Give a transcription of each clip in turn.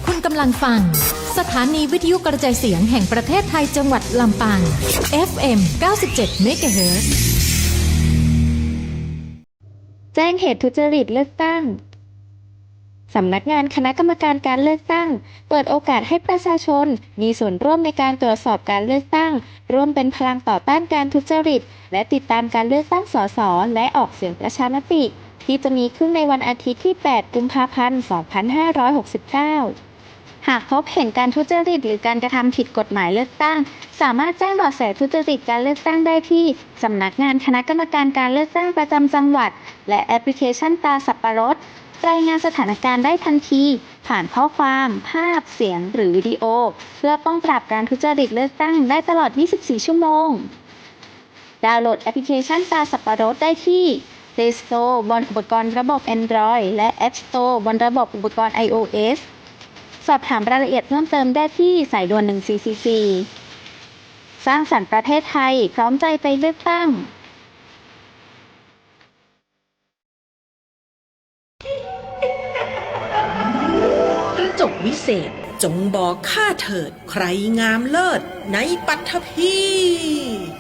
คุณกำลังฟังสถานีวิทยุกระจายเสียงแห่งประเทศไทยจังหวัดลำปาง FM 97 เมกะเฮิรตซ์แจ้งเหตุทุจริตเลือกตั้งสำนักงานคณะกรรมการการเลือกตั้งเปิดโอกาสให้ประชาชนมีส่วนร่วมในการตรวจสอบการเลือกตั้งร่วมเป็นพลังต่อต้านการทุจริตและติดตามการเลือกตั้งสสและออกเสียงประชามติที่จะมีขึ้นในวันอาทิตย์ที่ 8 กุมภาพันธ์ 2569 หากพบเห็นการทุจริตหรือการกระทำผิดกฎหมายเลือกตั้งสามารถแจ้งเบาะแสทุจริตการเลือกตั้งได้ที่สำนักงานคณะกรรมการการเลือกตั้งประจำจังหวัดและแอปพลิเคชันตาสับปะรดรายงานสถานการณ์ได้ทันทีผ่านข้อความภาพเสียงหรือวิดีโอเพื่อป้องปราบการทุจริตเลือกตั้งได้ตลอด 24 ชั่วโมงดาวน์โหลดแอปพลิเคชันตาสับปะรดได้ที่ Play Store บนอุปกรณ์ระบบ Android และ App Store บนระบบอุปกรณ์ iOS สอบถามรายละเอียดเพิ่มเติมได้ที่สายด่วน 1444 สร้างสรรค์ประเทศไทยพร้อมใจไปเลือกตั้งกระจกวิเศษจงบอกข้าเถิดใครงามเลิศในปัทภี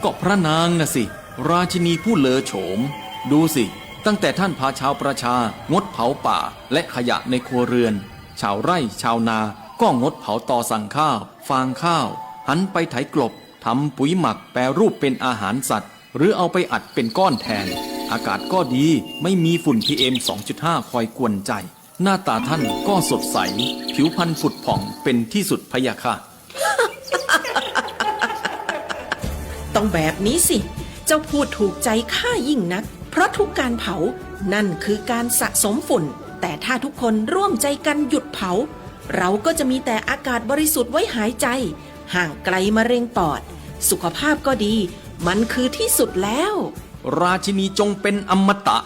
ก็พระนางน่ะสิราชินีผู้เลอโฉมดูสิตั้งแต่ท่านพาชาวประชางดเผาป่าและขยะในครัวเรือนชาวไร่ชาวนาก็งดเผาตอสั่งข้าวฟางข้าวหันไปไถกลบทำปุ๋ยหมักแปรรูปเป็นอาหารสัตว์หรือเอาไปอัดเป็นก้อนแทนอากาศก็ดีไม่มีฝุ่น PM 2.5 คอยกวนใจหน้าตาท่านก็สดใสผิวพรรณผุดผ่องเป็นที่สุดพะยะค่ะ ต้องแบบนี้สิเจ้าพูดถูกใจข้ายิ่งนักเพราะทุกการเผานั่นคือการสะสมฝุ่นแต่ถ้าทุกคนร่วมใจกันหยุดเผาเราก็จะมีแต่อากาศบริสุทธิ์ไว้หายใจห่างไกลมะเร็งปอดสุขภาพก็ดีมันคือที่สุดแล้วราชินีจงเป็นอมตะ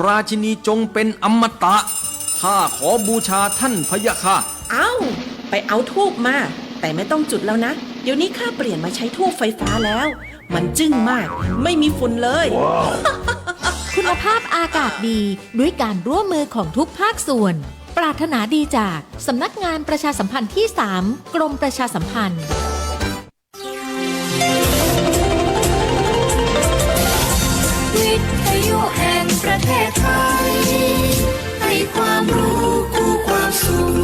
ราชินีจงเป็นอมตะข้าขอบูชาท่านพะยะค่ะไปเอาธูปมาแต่ไม่ต้องจุดแล้วนะเดี๋ยวนี้ข้าเปลี่ยนมาใช้ธูปไฟฟ้าแล้วมันจึ้งมากไม่มีฝุ่นเลย คุณภาพอากาศดีด้วยการร่วมมือของทุกภาคส่วนปรารถนาดีจากสำนักงานประชาสัมพันธ์ที่ 3 กรมประชาสัมพันธ์วิทยุแห่งประเทศไทยให้ความรู้คู่ความสุข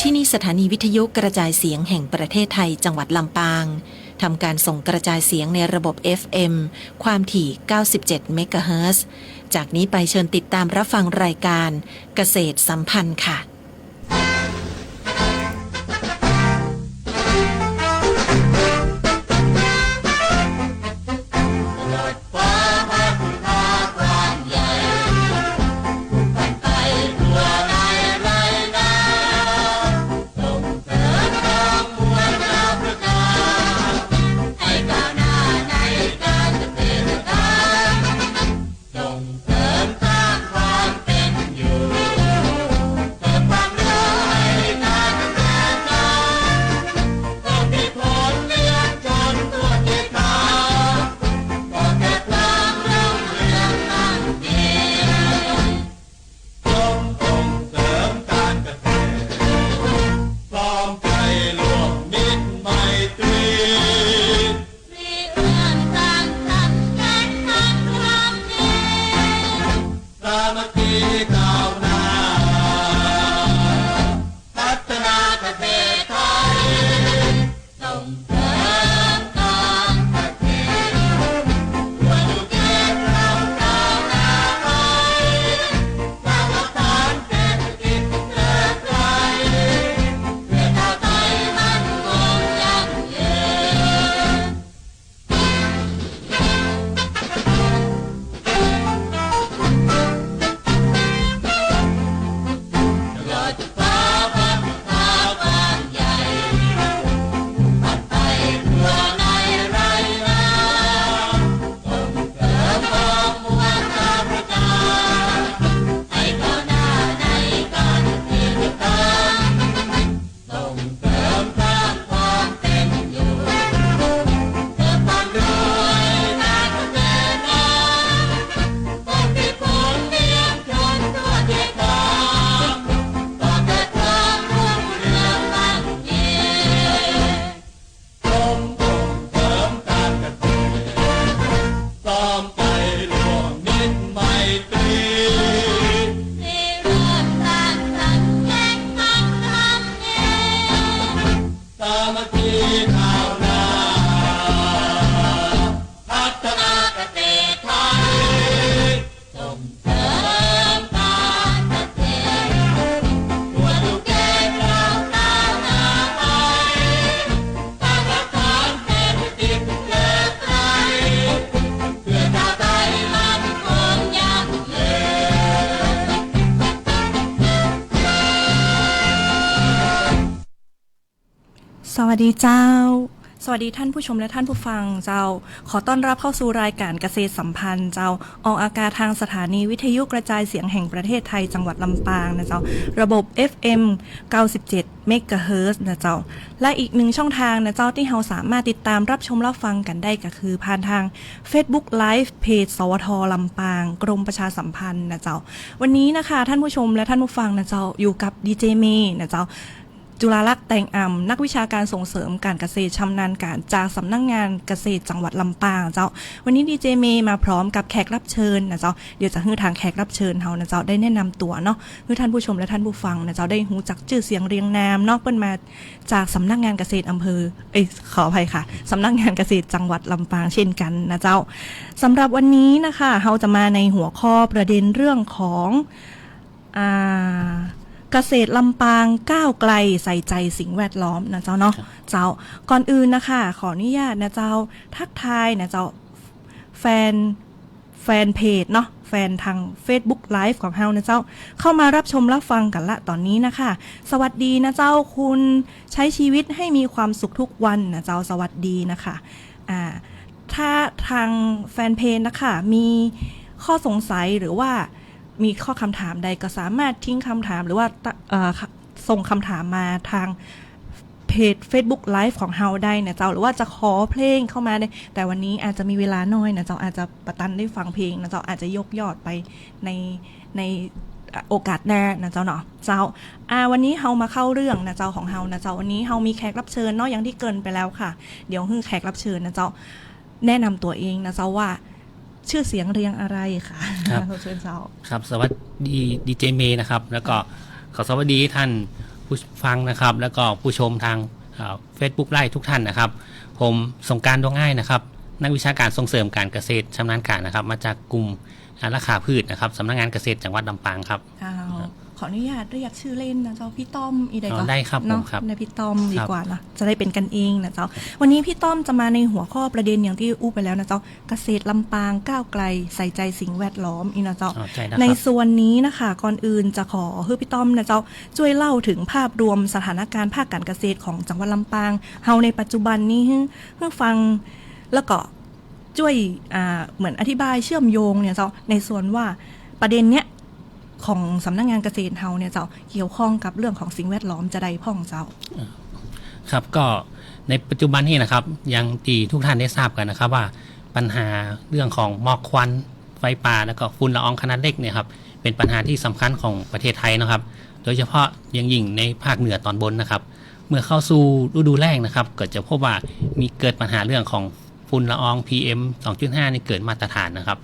ที่นี่สถานีวิทยุกระจายเสียงแห่งประเทศไทยจังหวัดลำปางทำการส่งกระจายเสียงในระบบ FM ความถี่ 97 เมกะเฮิรตซ์จากนี้ไปเชิญติดตามรับฟังรายการเกษตรสัมพันธ์ค่ะ วัสดีเจ้า สวัสดีท่านผู้ชมและท่านผู้ฟังเจ้าขอต้อนรับเข้าสู่รายการเกษตรสัมพันธ์เจ้าออกอากาศทางสถานีวิทยุกระจายเสียงแห่งประเทศไทยจังหวัดลำปางนะเจ้าระบบ FM 97 เมกะเฮิรตซ์นะเจ้าและอีกหนึ่งช่องทางนะเจ้าที่เราสามารถติดตามรับชมรับฟังกันได้ก็คือผ่านทาง Facebook Live เพจสวทลำปางกรมประชาสัมพันธ์นะเจ้าวันนี้นะคะท่านผู้ชมและท่านผู้ฟังนะเจ้าอยู่กับดีเจเมย์นะเจ้าจุฬาลักษณ์แต่งอ่ำนักวิชาการส่งเสริมการเกษตรชำนาญการจากสำนักงานเกษตรจังหวัดลำปางเจ้าวันนี้ดีเจเมย์มาพร้อมกับแขกรับเชิญนะเจ้าเดี๋ยวจะให้ทางแขกรับเชิญเฮานะเจ้าได้แนะนำตัวเนาะให้ท่านผู้ชมและท่านผู้ฟังนะเจ้าได้รู้จักชื่อเสียงเรียงนามเนาะเปิ้นมาจากสำนักงานเกษตรอำเภอขออภัยค่ะสำนักงานเกษตรจังหวัดลำปางเช่นกันนะเจ้าสำหรับวันนี้นะคะเฮาจะมาในหัวข้อประเด็นเรื่องของเกษตรลำปางก้าวไกลใส่ใจสิ่งแวดล้อมนะเจ้าเนาะเจ้าก่อนอื่นนะคะขออนุญาตนะเจ้าทักทายนะเจ้าแฟนเพจเนาะแฟนทาง Facebook Live ของเฮานะเจ้าเข้ามารับชมรับฟังกันละตอนนี้นะคะสวัสดีนะเจ้าคุณใช้ชีวิตให้มีความสุขทุกวันนะเจ้าสวัสดีนะคะถ้าทางแฟนเพจนะคะมีข้อสงสัยหรือว่ามีข้อคำถามใดก็สามารถทิ้งคำถามหรือว่าส่งคำถามมาทางเพจ Facebook Live ของเฮาได้นะเจ้าหรือว่าจะขอเพลงเข้ามาได้แต่วันนี้อาจจะมีเวลาน้อยนะเจ้าอาจจะประตันได้ฟังเพลงนะเจ้าอาจจะยกยอดไปในโอกาสหน้านะเจ้าเนาะเจ้าวันนี้เฮามาเข้าเรื่องนะเจ้าของเฮานะเจ้าวันนี้เฮามีแขกรับเชิญเนาะอย่างที่เกริ่นไปแล้วค่ะเดี๋ยวให้แขกรับเชิญนะเจ้าแนะนำตัวเองนะเจ้าว่าชื่อเสียงเรียงอะไรค่ะครับเชิญเจ้าครับสวัสดีดีเจเมย์นะครับแล้วก็ขอสวัสดีท่านผู้ฟังนะครับแล้วก็ผู้ชมทางFacebook Live ทุกท่านนะครับผมสงกรานต์ดวงง่ายนะครับนักวิชาการส่งเสริมการเกษตรชำนาญการนะครับมาจากกลุ่มราคาพืชนะครับสำนักงานเกษตรจังหวัดลำปางครับขออนุญาตเรียกชื่อเล่นนะเจ้าพี่ต้อมอีกได้ก็ได้ครับเนาะในพี่ต้อมดีกว่านะจะได้เป็นกันเองนะเจ้าวันนี้พี่ต้อมจะมาในหัวข้อประเด็นอย่างที่อู้ไปแล้วนะเจ้าเกษตรลำปางก้าวไกลใส่ใจสิ่งแวดล้อมอีกนะเจ้าในส่วนนี้นะคะก่อนอื่นจะขอให้พี่ต้อมนะเจ้าช่วยเล่าถึงภาพรวมสถานการณ์ภาคการเกษตรของจังหวัดลำปางเฮาในปัจจุบันนี้ให้ฟังแล้วก็ช่วยเหมือนอธิบายเชื่อมโยงเนี่ยเจ้าในส่วนว่าประเด็นเนี้ยของสำนักงานเกษตรเฮาเนี่ยเจ้าเกี่ยวข้องกับเรื่องของสิ่งแวดล้อมจะได้พ่องเจ้าครับก็ในปัจจุบันนี้นะครับยังที่ทุกท่านได้ทราบกันนะครับว่าปัญหาเรื่องของหมอกควันไฟป่าแล้วก็ฝุ่นละอองขนาดเล็กเนี่ยครับเป็นปัญหาที่สำคัญของประเทศไทยนะครับโดยเฉพาะอย่างยิ่งในภาคเหนือตอนบนนะครับเมื่อเข้าสู่ฤดูแล้งนะครับก็จะพบว่ามีเกิดปัญหาเรื่องของฝุ่นละออง PM 2.5 นี่เกิดมาตรฐานนะครับ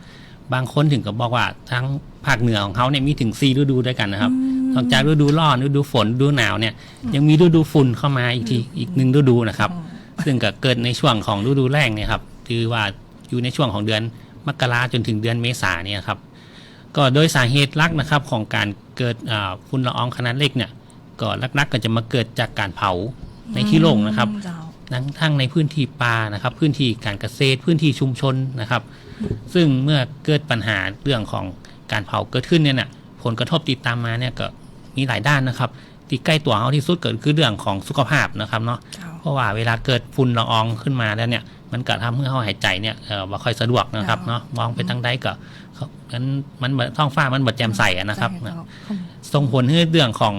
บางคนถึงกับบอกว่าทั้งภาคเหนือของเขาเนี่ยมีถึง4ฤดูด้วยกันนะครับนอกจากฤดูร้อนฤดูฝนฤดูหนาวเนี่ยยังมีฤดูฝุ่นเข้ามาอีกหนึ่งฤดูนะครับซึ่งก็เกิดในช่วงของฤดูแล้งเนี่ยครับคือว่าอยู่ในช่วงของเดือนมกราจนถึงเดือนเมษาเนี่ยครับก็โดยสาเหตุหลักนะครับของการเกิดฝุ่นละอองขนาดเล็กเนี่ยก็หลักๆก็จะมาเกิดจากการเผาในที่โล่งนะครับทั้งในพื้นที่ป่านะครับพื้นที่การเกษตรพื้นที่ชุมชนนะครับซึ่งเมื่อเกิดปัญหาเรื่องของการเผาเกิดขึ้นเนี่ยผลกระทบติดตามมาเนี่ยก็มีหลายด้านนะครับที่ใกล้ตัวเราที่สุดเกิดคือเรื่องของสุขภาพนะครับเนาะเพราะว่าเวลาเกิดฝุ่นละอองขึ้นมาแล้วเนี่ยมันก็ทำให้เราหายใจเนี่ยไม่ค่อยสะดวกนะครับเนาะมองไปทางใดก็มันท้องฟ้ามันบดแจ่มใสนะครับส่งผลให้เรื่องของ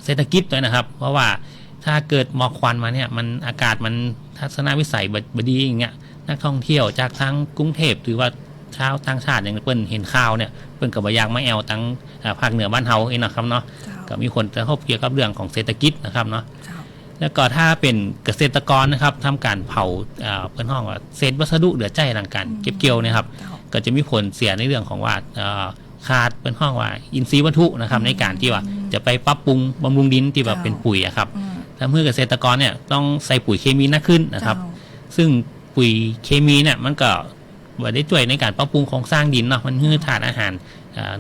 เศรษฐกิจด้วยนะครับเพราะว่าถ้าเกิดหมอกควันมาเนี่ยมันอากาศมันทัศนวิสัยบดีอย่างเงี้ยนักท่องเที่ยวจากทั้งกรุงเทพหรือว่าชาวต่างชาติอย่างเปิ้นเห็นข่าวเนี่ยเปิ้นก็บ่อยากมาแอวทั้งภาคเหนือบ้านเฮาเองนะครับเนาะก็มีผลกระทบเกี่ยวกับเรื่องของเศรษฐกิจนะครับเนาะแล้วก็ถ้าเป็นเกษตรกรนะครับทำการเผาเปิ้นห้องว่าเศษวัสดุเหลือใช้ทางการเก็บเกี่ยวนะครับก็จะมีผลเสียในเรื่องของว่าขาดเปิ้นห้องว่าอินทรีย์วัตถุนะครับในการที่ว่าจะไปปรับปรุงบำรุงดินที่แบบเป็นปุ๋ยครับทำให้เกษตรกรเนี่ยต้องใส่ปุ๋ยเคมีมากขึ้นนะครับซึ่งปุ๋ยเคมีเนี่ยมันก็ว่าได้ช่วยในการปรับปรุงโครงสร้างดินเนาะมันให้ธาตุอาหาร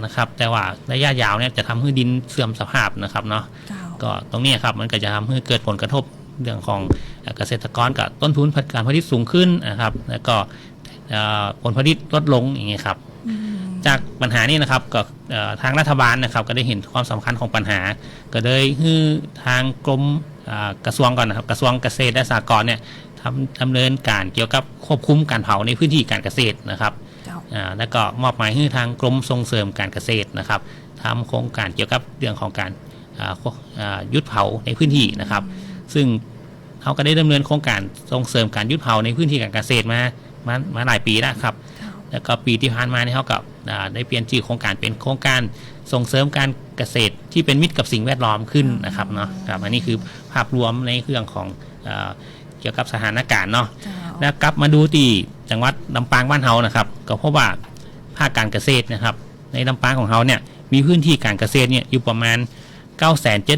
นะครับแต่ว่าระยะยาวเนี่ยจะทำให้ดินเสื่อมสภาพนะครับเนาะก็ตรงนี้ครับมันก็จะทำให้เกิดผลกระทบเรื่องของเกษตรกรกับต้นทุนการผลิตสูงขึ้นนะครับแล้วก็ผลผลิตลดลงอย่างเงี้ยครับจากปัญหานี้นะครับก็ทางรัฐบาลนะครับก็ได้เห็นความสำคัญของปัญหาก็เลยให้ทางกรม กระทรวงก่อนนะครับกระทรวงเกษตรและสหกรณ์เนี่ยดำเนินการเกี่ยวกับควบคุมการเผาในพื้นที่การเกษตรนะครับแล้วก็มอบหมายให้ทางกรมส่งเสริมการเกษตรนะครับทำโครงการเกี่ยวกับเรื่องของการหยุดเผาในพื้นที่นะครับซึ่งเขาก็ได้ดำเนินโครงการส่งเสริมการหยุดเผาในพื้นที่การเกษตรมาหลายปีแล้วครับแล้วก็ปีที่ผ่านมาเนี่ยเขาก็ได้เปลี่ยนชื่อโครงการเป็นโครงการส่งเสริมการเกษตรที่เป็นมิตรกับสิ่งแวดล้อมขึ้นนะครับเนาะครับอันนี้คือภาพรวมในเรื่องของเกี่ยวกับสถานการณ์เนาะแล้วกลับมาดูที่จังหวัดลำปางบ้านเฮานะครับก็พบว่าภาคการเกษตรนะครับในลำปางของเฮาเนี่ยมีพื้นที่การเกษตรเนี่ยอยู่ประมาณ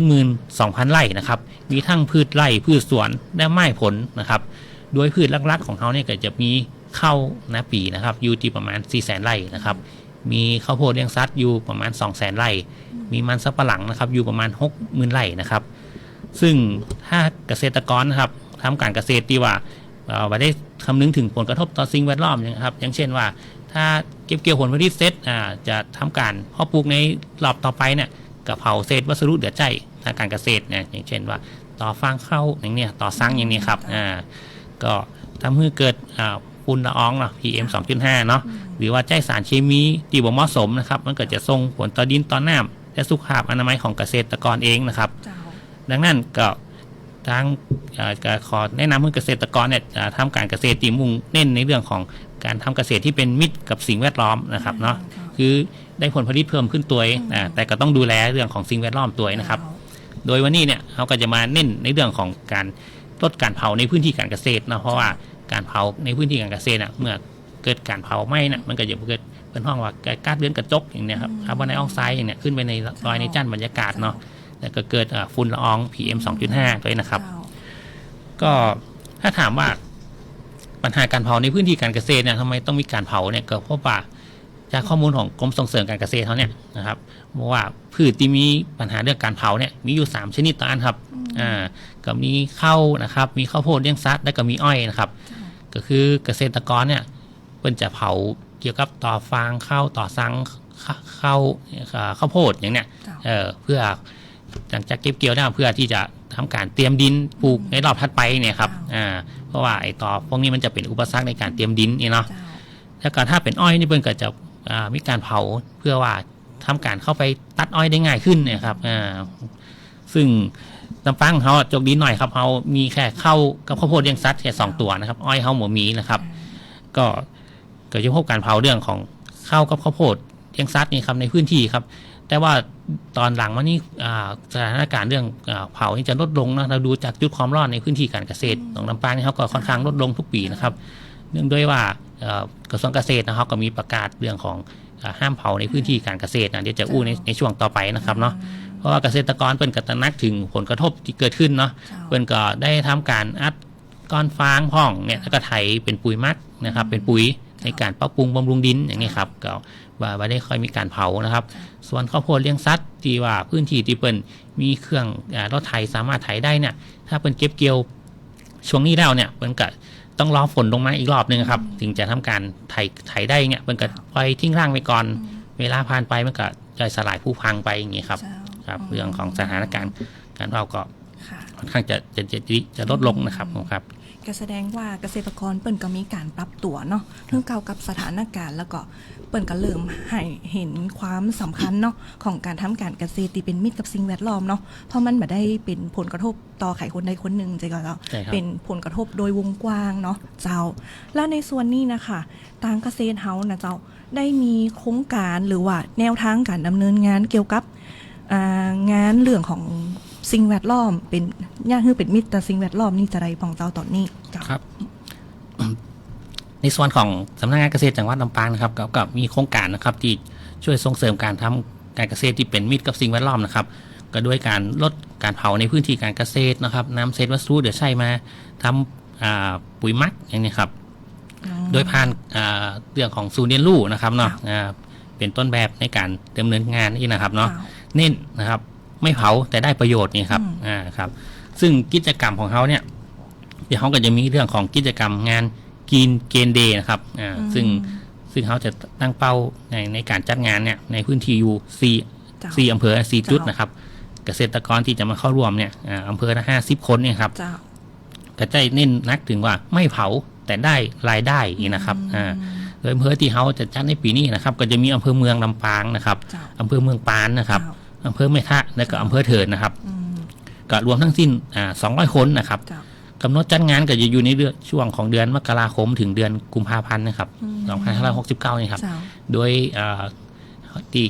972,000 ไร่นะครับมีทั้งพืชไร่พืชสวนและไม้ผลนะครับโดยพืชหลักๆของเขาเนี่ยก็จะมีข้าวนาปีนะครับอยู่ที่ประมาณ 400,000 ไร่นะครับมีข้าวโพดเลี้ยงสัตว์อยู่ประมาณ 200,000 ไร่มีมันสำปะหลังนะครับอยู่ประมาณ 60,000 ไร่นะครับซึ่งถ้าเกษตรกรนะครับทำการเกษตรที่ว่าไม่ได้คำนึงถึงผลกระทบต่อสิ่งแวดล้อมนะครับอย่างเช่นว่าถ้าเก็บเกี่ยวผลผลิตเสร็จจะทำการเพาะปลูกในรอบต่อไปเนี่ยกับเผาเศษวัสดุเหลือใช้ทางการเกษตรเนี่ยอย่างเช่นว่าต่อฟางข้าวอย่างเนี้ยต่อซังอย่างนี้ครับก็ทำให้เกิดฝุ่นละอองเนาะ PM 2.5 เนาะหรือว่าใช้สารเคมีที่บ่เหมาะสมนะครับมันก็จะส่งผลต่อดินต่อน้ำและสุขภาพอนามัยของเกษตรกรเองนะครับดังนั้นก็ทางขอแนะนำให้เกษตรกรเนี่ยทำการเกษตรที่มุ่งเน้นในเรื่องของการทำเกษตรที่เป็นมิตรกับสิ่งแวดล้อมนะครับเนาะคือได้ผลผลิตเพิ่มขึ้นตัวแต่ก็ต้องดูแลเรื่องของสิ่งแวดล้อมตัวนะครับโดยวันนี้เนี่ยเราก็จะมาเน้นในเรื่องของการลดการเผาในพื้นที่การเกษตรนะเพราะว่าการเผาในพื้นที่การเกษตรเมื่อเกิดการเผาไหม้น่ะมันก็จะเกิดเป็นห้องว่าก๊าซเรือนกระจกอย่างเนี้ยครับคาร์บอนไดออกไซด์อย่างเนี้ยขึ้นไปในลอยในชั้นบรรยากาศเนาะแล้วก็เกิดฝุ่นละออง PM 2.5 ด้วยนะครับก็ถ้าถามว่าปัญหาการเผาในพื้นที่การเกษตรเนี่ยทำไมต้องมีการเผาเนี่ยก็เพราะว่าจากข้อมูลของกรมส่งเสริมการเกษตรเขาเนี่ยนะครับบอกว่าพืชที่มีปัญหาเรื่องการเผาเนี่ยมีอยู่3ชนิดต่ออันครับก็มีข้าวนะครับมีข้าวโพดเลี้ยงสัตว์และก็มีอ้อยนะครับก็คือเกษตรกรเนี่ยเป็นจะเผาเกี่ยวกับต่อฟางข้าวต่อซังข้าวโพดอย่างเนี้ยเพื่อหลังจากเก็บเกี่ยวได้เพื่อที่จะทำการเตรียมดินปลูกในรอบถัดไปเนี่ยครับเพราะว่าไอ้ต่อพวกนี้มันจะเป็นอุปสรรคในการเตรียมดินนี่เนาะแล้วก็ถ้าเป็นอ้อยนี่เพิ่นก็จะมีการเผาเพื่อว่าทำการเข้าไปตัดอ้อยได้ง่ายขึ้นเนี่ยครับซึ่งลำปางเขาโชคดีหน่อยครับเขามีแค่ข้าวกับข้าวโพดเลี้ยงสัตว์แค่2ตัวนะครับอ้อยเขาหมูมีนะครับก็จะพบการเผาเรื่องของข้าวกับข้าวโพดเลี้ยงสัตว์นี่ครับในพื้นที่ครับแต่ว่าตอนหลังมานี่สถานการณ์เรื่องเผานี่จะลดลงนะเราดูจากจุดความร้อนในพื้นที่การเกษตรของลำปางนี่เขาก็ค่อนข้างลดลงทุกปีนะครับเนื่องด้วยว่ากระทรวงเกษตรนะครับก็มีประกาศเรื่องของห้ามเผาในพื้นที่การเกษตรนะเดี๋ยวจะอู้ในช่วงต่อไปนะครับเนาะเพราะว่าเกษตรกรเป็นกระนักถึงผลกระทบที่เกิดขึ้นเนาะเป็นก็ได้ทำการอัดก้อนฟางพ่องเนี่ยแล้วก็ไถเป็นปุ๋ยมักนะครับเป็นปุ๋ยในการปรับปรุงบำรุงดินอย่างนี้ครับก็ว่าได้ค่อยมีการเผานะครับส่วนข้าวโพดเลี้ยงสัตว์ที่ว่าพื้นที่ที่เป็นมีเครื่องรถไถสามารถไถได้เนี่ยถ้าเป็นเก็บเกี่ยวช่วงนี้แล้วเนี่ยเป็นก็ต้องรอฝนลงมาอีกรอบนึงครับถึงจะทำการไถได้เนี่ยเป็นก็ปล่อยทิ้งร่างไปก่อนเวลาผ่านไปมันก็จะสลายผู้พังไปอย่างนี้ครับเรื่องของสถานการณ์การเผาก็ค่อนข้างจะลดลงนะครับครับก็แสดงว่าเกษตรกรเปิ่นก็มีการปรับตัวเนาะเรื่องเก่ากับสถานการณ์แล้วก็เปิ่นก็เริ่มให้เห็นความสำคัญเนาะของการทำการเกษตรที่เป็นมิตรกับสิ่งแวดล้อมเนาะเพราะมันไม่ได้เป็นผลกระทบต่อใครคนใดคนหนึ่งใจก็แล้วเป็นผลกระทบโดยวงกว้างเนาะเจ้าแล้วในส่วนนี้นะคะทางเกษตรเฮานะเจ้าได้มีโครงการหรือว่าแนวทางการดำเนินงานเกี่ยวกับงานเรื่องของสิ่งแวดล้อมเป็นย่างคือเป็นมิตรแต่สิ่งแวดล้อมนี่จะได้ของเจ้าตอนนี้ครับ ในส่วนของสำนักงานเกษตรจังหวัดลำปางนะครับก็มีโครงการนะครับที่ช่วยส่งเสริมการทำการเกษตรที่เป็นมิตรกับสิ่งแวดล้อมนะครับก็ด้วยการลดการเผาในพื้นที่การเกษตรนะครับนำเศษวัสดุเหลือใช้มาทำปุ๋ยมักอย่างนี้ครับโดยผ่านเรื่องของศูนย์เรียนรู้นะครับเนาะเป็นต้นแบบในการดำเนินงานนี่นะครับเนาะเน้นนะครับไม่เผาแต่ได้ประโยชน์นี่ครับครับซึ่งกิจกรรมของเขาเนี่ยเดี๋ยวเขาก็จะมีเรื่องของกิจกรรมงานกินเกณฑ์เดย์นะครับซึ่งเขาจะตั้งเป้าในการจัดงานเนี่ยในพื้นที่อยู่4อำเภอ4จุดนะครับ เกษตรกรที่จะมาเข้าร่วมเนี่ยอำเภอละ50 คนเนี่ยครับ เจ้า ก็จะเน้นนักถึงว่าไม่เผาแต่ได้รายได้อีกนะครับโดยอำเภอที่เขาจะจัดในปีนี้นะครับก็จะมีอำเภอเมืองลำปางนะครับอำเภอเมืองปานนะครับอำเภอแม่ทะและก็อำเภอเถิดนะครับก็รวมทั้งสิ้น200 คนนะครับกำหนดจัดงานก็จะอยู่ในช่วงของเดือนมกราคมถึงเดือนกุมภาพันธ์นะครับ2569นี่ครับโดยที่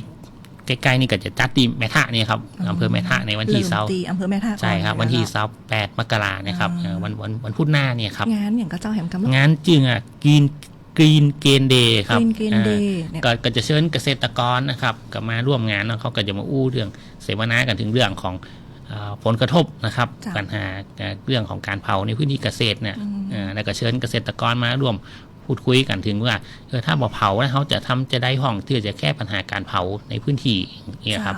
ใกล้ๆนี่ก็จะจัดที่แม่ทะนี่ครับอำเภอแม่ทะในวันที่เสาร์อำเภอแม่ทะใช่ครับวันที่28 มกราเนี่ยครับวันพุธหน้าเนี่ยครับงานอย่างก็เจ้าแหมกำลังงานจึงกรีนเกนเดย์ครับ Green Day ก็จะเชิญเกษตรกรนะครับก็มาร่วมงานแล้วเขาก็จะมาอู้เรื่องเสวนากันถึงเรื่องของผลกระทบนะครับปัญหาเรื่องของการเผาในพื้นที่เกษตรเนี่ยแล้วก็เชิญเกษตรกรมาร่วมพูดคุยกันถึงว่าถ้าบอกเผาแล้วเขาจะได้ห้องที่จะแก้ปัญหาการเผาในพื้นที่นี่ครับ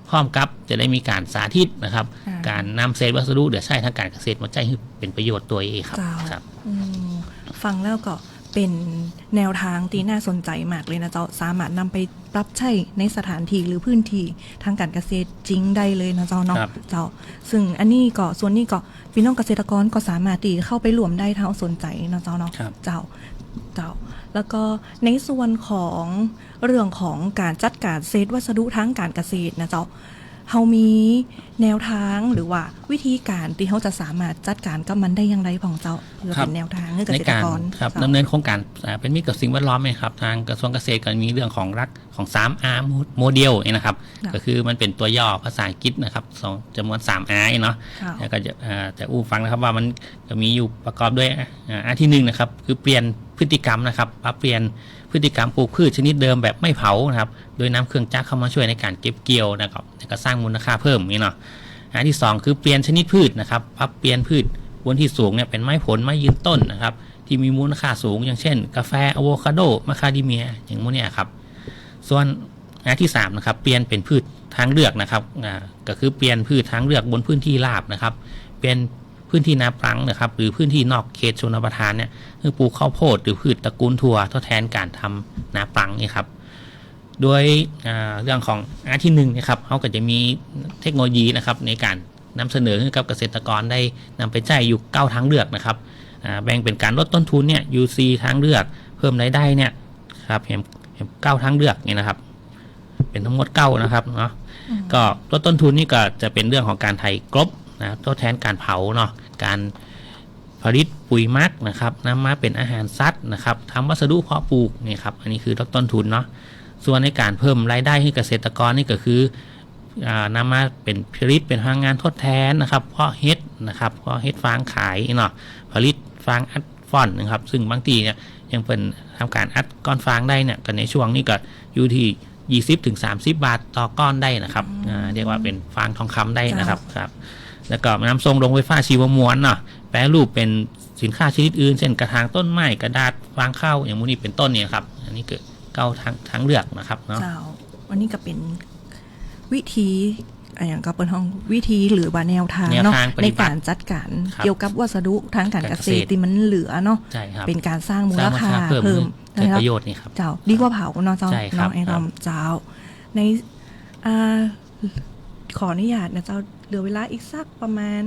พร้อมกับจะได้มีการสาธิตนะครับการนำเศษวัสดุเหลือใช้ทางการเกษตรมาใช้ให้เป็นประโยชน์ตัวเองครับฟังแล้วก็เป็นแนวทางที่น่าสนใจมากเลยนะเจ้าสามารถนำไปปรับใช้ในสถานที่หรือพื้นที่ทางการเกษตรจริงได้เลยนะเจ้าเนาะเจ้าซึ่งอันนี้ก็ส่วนนี้ก็พี่น้องเกษตรกรก็สามารถที่เข้าไปร่วมได้ถ้าสนใจนะเจ้าเนาะเจ้าแล้วก็ในส่วนของเรื่องของการจัดการเศษวัสดุทางการเกษตรนะเจ้าเฮามีแนวทางหรือว่าวิธีการที่เขาจะสามารถจัดการกับมันได้อย่างไรของเจ้าเพื่อเป็นแนวทางให้เกษตรกรครับดำเนินโครงการเป็นมิตรกับสิ่งแวดล้อมไหมครับทางกระทรวงเกษตรก็มีเรื่องของรักของ 3R โมเดลนะครับก็คือมันเป็นตัวย่อภาษาอังกฤษนะครับจำนวน 3R เนาะแล้วก็จะฟังนะครับว่ามันจะมีอยู่ประกอบด้วยR ที่1นะครับคือเปลี่ยนพฤติกรรมนะครับปรับเปลี่ยนพฤติกรรมปลูกพืชชนิดเดิมแบบไม่เผานะครับโดยนำเครื่องจักรเข้ามาช่วยในการเก็บเกี่ยวนะครับแล้วก็สร้างมูลค่าเพิ่มนี่เนาะอันที่2คือเปลี่ยนชนิดพืชนะครับปรับเปลี่ยนพืชบนที่สูงเนี่ยเป็นไม้ผลไม้ยืนต้นนะครับที่มีมูลค่าสูงอย่างเช่นกาแฟอะโวคาโดมะคาเดเมียอย่างพวกนี้ครับส่วนอันที่3นะครับเปลี่ยนเป็นพืชทางเลือกนะครับก็คือเปลี่ยนพืชทางเลือกบนพื้นที่ราบนะครับเป็นพื้นที่นาปรังนะครับหรือพื้นที่นอกเขตชนประทานเนี่ยคือปลูกข้าวโพดหรือพืชตระกูลถั่วทดแทนการทำนาปรังนี่ครับโดยเรื่องของอันที่1นะครับเขาก็จะมีเทคโนโลยีนะครับในการนำเสนอให้กับเกษตรกรได้นำไปใช้อยู่9ทางเลือกนะครับแบ่งเป็นการลดต้นทุนเนี่ยอยู่4ทางเลือกเพิ่มรายได้เนี่ยครับเห็น9ทางเลือกนี่นะครับเป็นทั้งหมด9นะครับเนาะก็ลดต้นทุนนี่ก็จะเป็นเรื่องของการไถกลบนะทดแทนการเผาเนาะการผลิตปุ๋ยหมักนะครับนำมาเป็นอาหารสัตว์นะครับทำวัสดุเพาะปลูกนี่ครับอันนี้คือลดต้นทุนเนาะส่วนในการเพิ่มรายได้ให้เกษตรกรนี่ก็คือนำมาเป็นผลิตเป็นพลังงานทดแทนนะครับเพาะเห็ดนะครับเพาะเห็ดฟางขายเนาะผลิตฟางอัดฟอนนะครับซึ่งบางทีเนี่ยยังเป็นทำการอัดก้อนฟางได้เนี่ยกันในช่วงนี้ก็อยู่ที่20-30 บาทต่อก้อนได้นะครับเรียกว่าเป็นฟางทองคำได้นะครับแล้วก็นำส่งโรงไฟฟ้าชีวมวลเนาะแปรรูปเป็นสินค้าชนิดอื่นเช่นกระถางต้นไม้กระดาษฟางข้าวอย่างพวกนี้เป็นต้นเนี่ยครับอันนี้คือทางเลือกนะครับเนาะวันนี้ก็เป็นวิธีอย่างก็เป็นห้องวิธีหรือว่าแนวทางเนาะในการจัดการเกี่ยวกับวัสดุทางการเกษตรที่มันเหลือเนาะเป็นการสร้างมูลค่าเพิ่มประโยชน์นี่ครับเจ้าดีกว่าเผาเนาะเจ้าน้องไอ้รำเจ้าในขออนุญาตนะเจ้าเหลือเวลาอีกสักประมาณ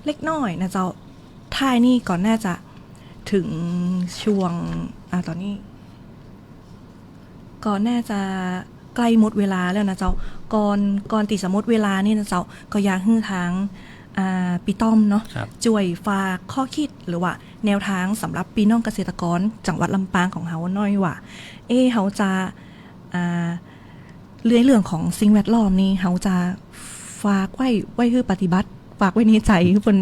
เล็กน้อยนะเจ้าท้ายนี่ก่อนน่าจะถึงช่วงตอนนี้ก่อนน่าจะใกล้หมดเวลาแล้วนะเจ้าก่อนติดสมมติเวลานี่นะเจ้าก็อยากให้ทางปีต้อมเนาะช่วยฝากข้อคิดหรือว่าแนวทางสำหรับพี่น้องเกษตรกรจังหวัดลำปางของเฮาหน่อยว่าเขาจะเรื่องของสิ่งแวดล้อมนี่เขาจะฝากไว้คือปฏิบัติฝากไว้ในใจคือคน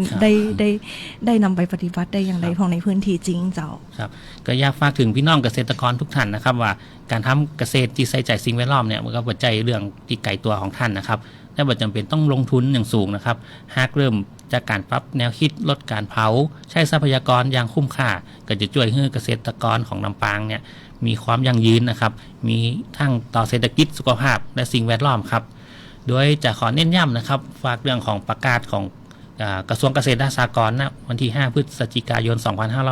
ได้นำไปปฏิบัติได้อย่างไรพอในพื้นที่จริงเจ้าครับก็อยากฝากถึงพี่น้องเกษตรกรทุกท่านนะครับว่าการทำเกษตรที่ใส่ใจสิ่งแวดล้อมเนี่ยมันก็ปัจจัยเรื่องที่ไกลตัวของท่านนะครับและบ่จำเป็นต้องลงทุนอย่างสูงนะครับหากเริ่มจากการปรับแนวคิดลดการเผาใช้ทรัพยากรอย่างคุ้มค่าก็จะช่วยให้เกษตรกรของลำปางเนี่ยมีความยั่งยืนนะครับมีทั้งต่อเศรษฐกิจสุขภาพและสิ่งแวดล้อมครับโดยจะขอเน้นย้ำนะครับฝากเรื่องของประกาศของกระทรวงเกษตรและสหกรณ์ณวันที่5 พฤศจิกายน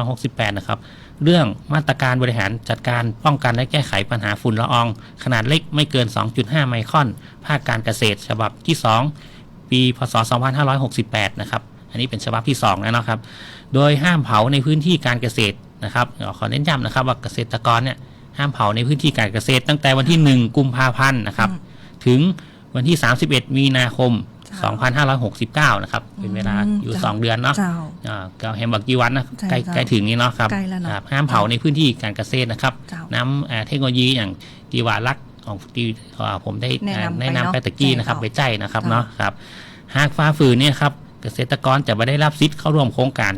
2568นะครับเรื่องมาตรการบริหารจัดการป้องกันและแก้ไขปัญหาฝุ่นละอองขนาดเล็กไม่เกิน 2.5 ไมครอนภาคการเกษตรฉบับที่2 ปีพศ 2568 นะครับอันนี้เป็นฉบับที่2แล้วนะครับโดยห้ามเผาในพื้นที่การเกษตรนะครับขอเน้นย้ำนะครับว่าเกษตรกรเนี่ยห้ามเผาในพื้นที่การเกษตรตั้งแต่วันที่1 กุมภาพันธ์นะครับถึงวันที่31 มีนาคม 2569 นะครับเป็นเวลาอยู่2 เดือนเนาะก็แฮมบักกี่วันนะใกล้ถึงนี้เนาะครับห้ามเผาในพื้นที่การเกษตรนะครับน้ำเทคโนโลยีอย่างที่ว่ารักของที่ผมได้แนะนำไปตะกี้นะครับไปใจนะครับเนาะครับหากฝ่าฝืนเนี่ยครับเกษตรกรจะไม่ได้รับสิทธิ์เข้าร่วมโครงการ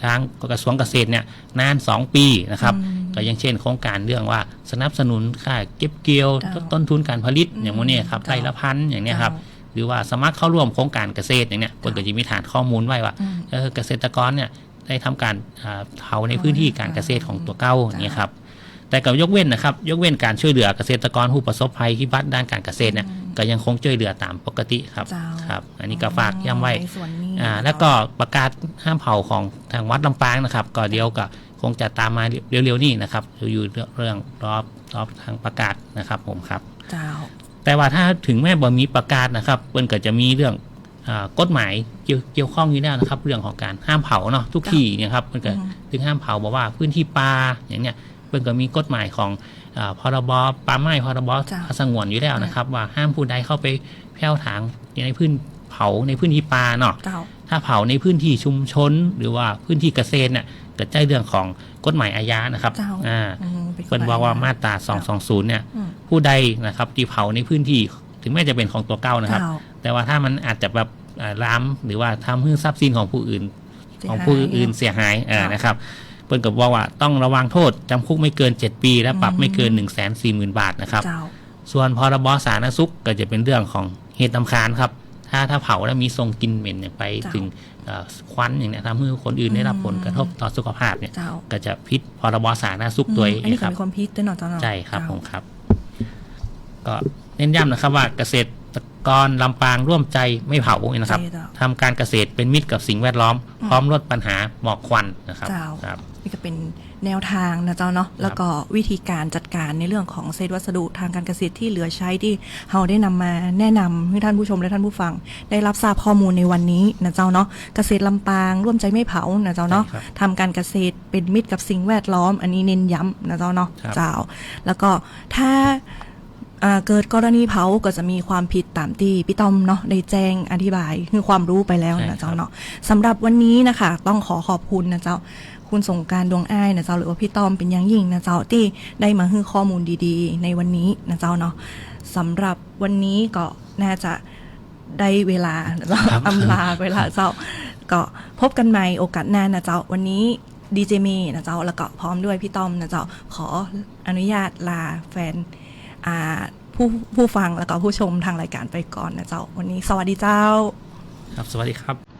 ทางกระทรวงเกษตรเนี่ยนาน2 ปีนะครับก็อย่างเช่นโครงการเรื่องว่าสนับสนุนค่าเก็บเกี่ยวต้นทุนการผลิตอย่างนี้ครับไร่ละพันอย่างนี้ครับหรือว่าสมัครเข้าร่วมโครงการเกษตรอย่างเนี้ยคนก็จะมีฐานข้อมูลไว้ว่าเกษตรกรเนี่ยได้ทำการเผาในพื้นที่การเกษตรของตัวเก้าอย่างนี้ครับแต่กับยกเว้นนะครับยกเว้นการช่วยเหลือเกษตรกรผู้ประสบภัยพิบัติด้านการเกษตรเนี่ยก็ยังคงช่วยเหลือตามปกติครับครับอันนี้ก็ฝากย้ำไว้แล้วก็ประกาศห้ามเผาของทางวัดลำปางนะครับก็เดี๋ยวก็คงจะตามมาเร็วๆนี่นะครับอยู่เรื่องรอบทางประกาศนะครับผมครับแต่ว่าถ้าถึงแม้บ่มีประกาศนะครับเพิ่นก็จะมีเรื่องกฎหมายเกี่ยวข้องอยู่แล้วนะครับเรื่องของการห้ามเผาเนาะทุกที่นะครับเพิ่นก็ถึงห้ามเผาบอกว่าพื้นที่ป่าอย่างเนี้ยเพิ่นก็มีกฎหมายของพรบป่าไม้พรบสงวนอยู่แล้วนะครับว่าห้ามผู้ใดเข้าไปแผ่วถางในพื้นเผาในพื้นที่ป่าเนาะถ้าเผาในพื้นที่ชุมชนหรือว่าพื้นที่เกษตรเนี่ยเกิดใจเรื่องของกฎหมายอาญานะครับเพิ่นบอกว่ามาตรา220เนี่ยผู้ใดนะครับที่เผาในพื้นที่ถึงแม้จะเป็นของตัวเก้านะครับแต่ว่าถ้ามันอาจจะแบบล้ำหรือว่าทำให้ทรัพย์สินของผู้อื่นเสียหายนะครับเพิ่นก็บอกว่าต้องระวังโทษจำคุกไม่เกิน7 ปีและปรับไม่เกิน 140,000 บาทนะครับส่วนพรบสาธารณสุขก็จะเป็นเรื่องของเหตุรำคาญครับถ้าเผาแล้วมีทรงกลิ่นเหม็นไปถึงควันอย่างนี้ทำให้คนอื่นได้รับผลกระทบต่อสุขภาพเนี่ยก็จะผิดพรบสาธารณสุขตัวเองครับอันนี้ก็มีความผิดด้วยเนาะจ้าใช่ครับผมครับก็เน้นย้ำนะครับว่าเกษตรกรลำปางร่วมใจไม่เผานะครับทำการเกษตรเป็นมิตรกับสิ่งแวดล้อมพร้อมลดปัญหาหมอกควันนะครับนี่ก็เป็นแนวทางนะเจ้าเนาะแล้วก็วิธีการจัดการในเรื่องของเศษวัสดุทางการเกษตรที่เหลือใช้ที่เราได้นำมาแนะนำให้ท่านผู้ชมและท่านผู้ฟังได้รับทราบข้อมูลในวันนี้นะเจ้าเนาะเกษตรลำปางร่วมใจไม่เผานะเจ้าเนาะทำการเกษตรเป็นมิตรกับสิ่งแวดล้อมอันนี้เน้นย้ำนะเจ้าเนาะเจ้าแล้วก็ถ้าเกิดกรณีเผาก็จะมีความผิดตามที่พี่ต้อมเนาะได้แจ้งอธิบายคือความรู้ไปแล้วนะเจ้าเนาะสำหรับวันนี้นะคะต้องขอบคุณนะเจ้าคุณสงกรานต์ดวงอ้ายนะเจ้าหรือว่าพี่ต้อมเป็นอย่างยิ่งนะเจ้าที่ได้มาให้ข้อมูลดีๆในวันนี้นะเจ้าเนาะสำหรับวันนี้ก็น่าจะได้เวลานะเจ้าอำลาเวลาเจ้าก็พบกันใหม่โอกาสหน้านะเจ้าวันนี้ดีเจเมย์นะเจ้าแล้วก็พร้อมด้วยพี่ต้อมนะเจ้าขออนุญาตลาแฟนผู้ฟังแล้วก็ผู้ชมทางรายการไปก่อนนะเจ้าวันนี้สวัสดีเจ้าครับสวัสดีครับ